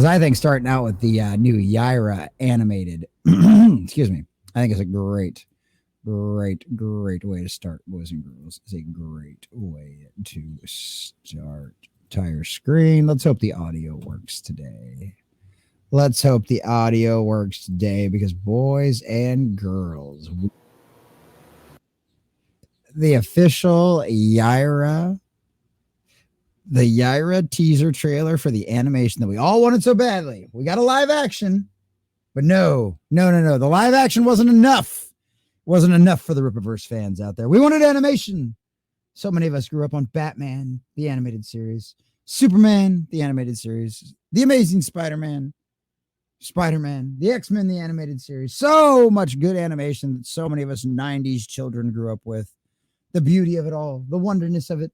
I think starting out with the new Yaira animated, excuse me, I think it's a great way to start, boys and girls. It's a great way to start. Entire screen. Let's hope the audio works today. Let's hope the audio works today because, boys and girls, the official Yaira, the Yaira teaser trailer for the animation that we all wanted so badly. We got a live action, but no. The live action wasn't enough. Wasn't enough for the Rippaverse fans out there. We wanted animation. So many of us grew up on Batman, the animated series, Superman, the animated series, The Amazing Spider-Man, the X-Men, the animated series. So much good animation that so many of us 90s children grew up with. The beauty of it all, the wonderness of it,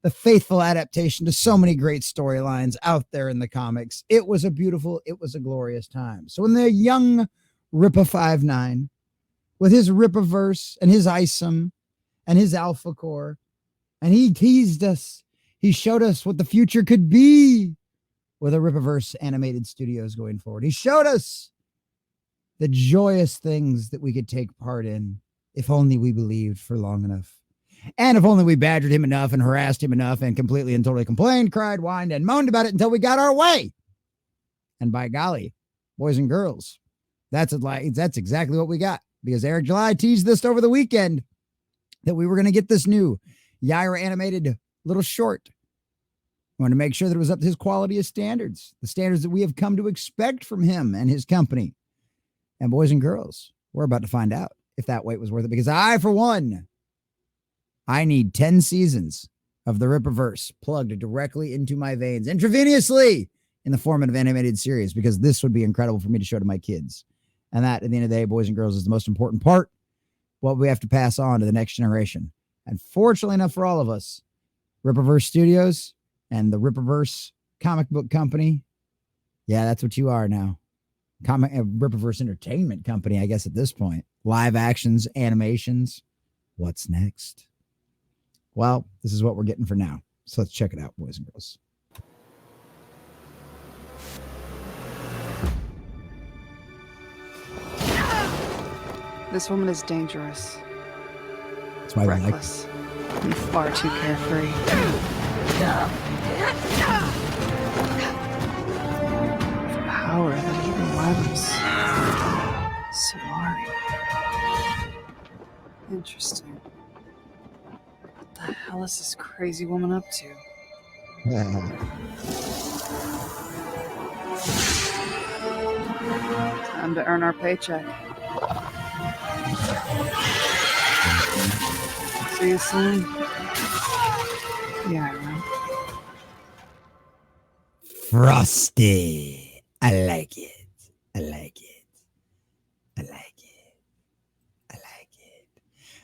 the faithful adaptation to so many great storylines out there in the comics. It was a glorious time. So when the young Rippa59, with his Rippaverse and his ISOM and his Alpha Core, and he teased us. He showed us what the future could be with a Rippaverse animated studios going forward. He showed us the joyous things that we could take part in if only we believed for long enough. And if only we badgered him enough and harassed him enough and completely and totally complained, cried, whined, and moaned about it until we got our way. And by golly, boys and girls, that's exactly what we got. Because Eric July teased this over the weekend that we were going to get this new Yaira animated little short. We wanted to make sure that it was up to his quality of standards, the standards that we have come to expect from him and his company. And boys and girls, we're about to find out if that wait was worth it. Because I, for one, I need 10 seasons of the Rippaverse plugged directly into my veins intravenously in the form of an animated series, because this would be incredible for me to show to my kids. And that, at the end of the day, boys and girls, is the most important part, what we have to pass on to the next generation. And fortunately enough for all of us, Rippaverse Studios and the Rippaverse comic book company, yeah, that's what you are now. Rippaverse Entertainment Company, I guess, at this point. Live actions, animations. What's next? Well, this is what we're getting for now. So let's check it out, boys and girls. This woman is dangerous. That's why reckless. And far too carefree. Power that even levels. Samari. Interesting. What the hell is this crazy woman up to? Time to earn our paycheck. See you soon. Yeah, Frosty. I like it.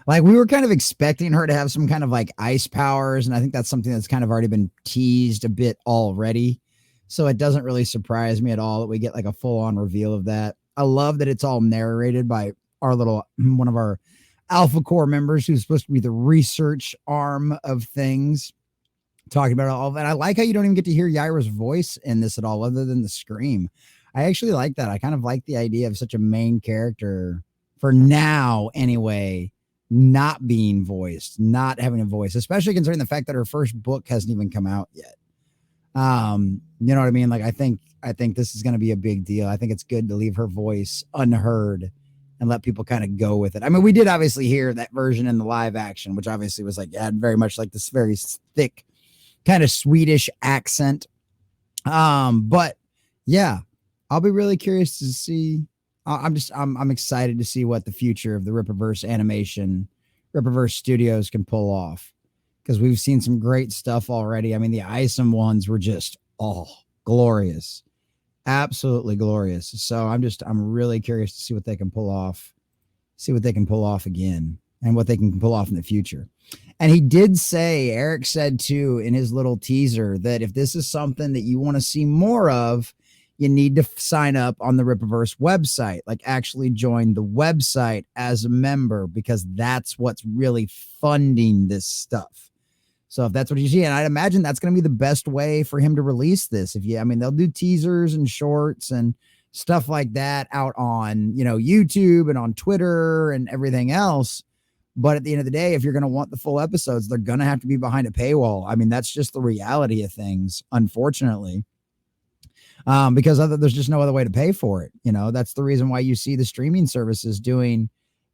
Like, we were kind of expecting her to have some kind of like ice powers, and I think that's something that's kind of already been teased a bit already. So it doesn't really surprise me at all that we get like a full-on reveal of that. I love that it's all narrated by one of our Alpha Core members who's supposed to be the research arm of things, talking about all of that. I like how you don't even get to hear Yaira's voice in this at all, other than the scream. I actually like that. I kind of like the idea of such a main character, for now anyway, not being voiced, not having a voice, especially considering the fact that her first book hasn't even come out yet. You know what I mean? Like, I think this is going to be a big deal. I think it's good to leave her voice unheard and let people kind of go with it. I mean, we did obviously hear that version in the live action, which obviously was like, had very much like this very thick kind of Swedish accent. But yeah, I'll be really curious to see. I'm excited to see what the future of the Rippaverse animation, Rippaverse Studios can pull off, because we've seen some great stuff already. I mean, the ISOM ones were just glorious, absolutely glorious. So I'm really curious to see what they can pull off, again, and what they can pull off in the future. And he did say, Eric said too in his little teaser, that if this is something that you want to see more of, you need to sign up on the Rippaverse website, like actually join the website as a member, because that's what's really funding this stuff. So if that's what you see, and I'd imagine that's going to be the best way for him to release this. I mean, they'll do teasers and shorts and stuff like that out on, YouTube and on Twitter and everything else. But at the end of the day, if you're going to want the full episodes, they're going to have to be behind a paywall. I mean, that's just the reality of things, unfortunately. Because there's just no other way to pay for it. That's the reason why you see the streaming services doing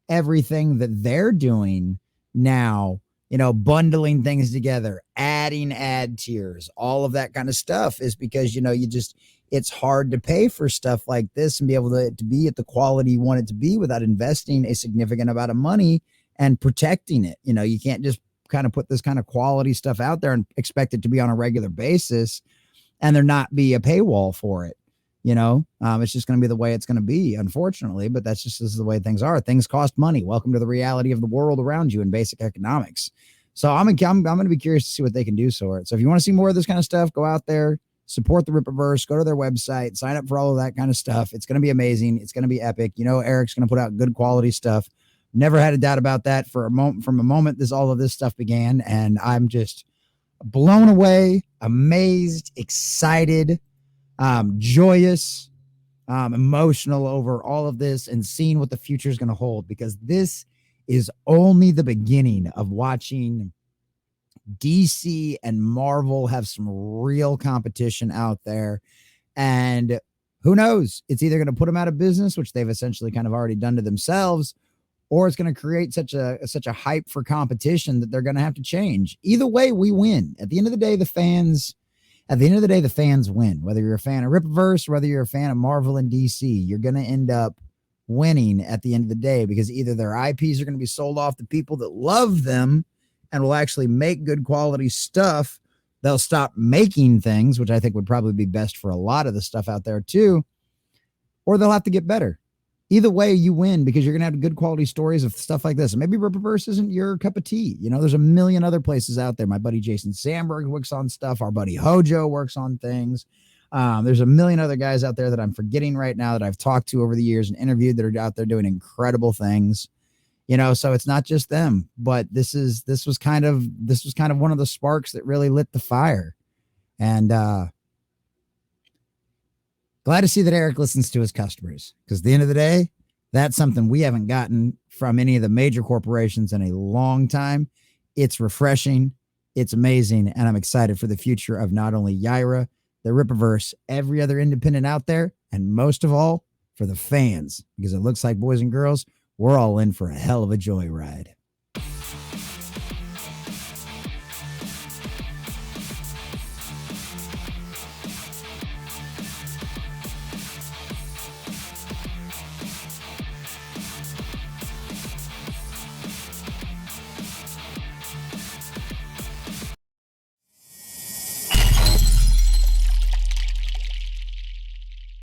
everything that they're doing now, bundling things together, adding ad tiers, all of that kind of stuff is because, it's hard to pay for stuff like this and be able to be at the quality you want it to be without investing a significant amount of money and protecting it. You can't just kind of put this kind of quality stuff out there and expect it to be on a regular basis and there not be a paywall for it. It's just going to be the way it's going to be, unfortunately, but this is the way things are. Things cost money. Welcome to the reality of the world around you in basic economics. So I'm going to be curious to see what they can do for it. So if you want to see more of this kind of stuff, go out there, support the Rippaverse, go to their website, sign up for all of that kind of stuff. It's going to be amazing. It's going to be epic. Eric's going to put out good quality stuff. Never had a doubt about that from a moment all of this stuff began. And I'm just blown away, amazed, excited, joyous, emotional over all of this and seeing what the future is going to hold, because this is only the beginning of watching DC and Marvel have some real competition out there. And who knows? It's either going to put them out of business, which they've essentially kind of already done to themselves, or it's going to create such a hype for competition that they're going to have to change. Either way, we win. At the end of the day, the fans win. Whether you're a fan of Rippaverse, whether you're a fan of Marvel and DC, you're going to end up winning at the end of the day, because either their IPs are going to be sold off to people that love them and will actually make good quality stuff. They'll stop making things, which I think would probably be best for a lot of the stuff out there too, or they'll have to get better. Either way, you win, because you're going to have good quality stories of stuff like this. And maybe Rippaverse isn't your cup of tea. There's a million other places out there. My buddy Jason Sandberg works on stuff. Our buddy Hojo works on things. There's a million other guys out there that I'm forgetting right now that I've talked to over the years and interviewed that are out there doing incredible things. So it's not just them, but this was kind of one of the sparks that really lit the fire. And glad to see that Eric listens to his customers, because at the end of the day, that's something we haven't gotten from any of the major corporations in a long time. It's refreshing. It's amazing. And I'm excited for the future of not only Yaira, the Rippaverse, every other independent out there, and most of all, for the fans, because it looks like, boys and girls, we're all in for a hell of a joyride.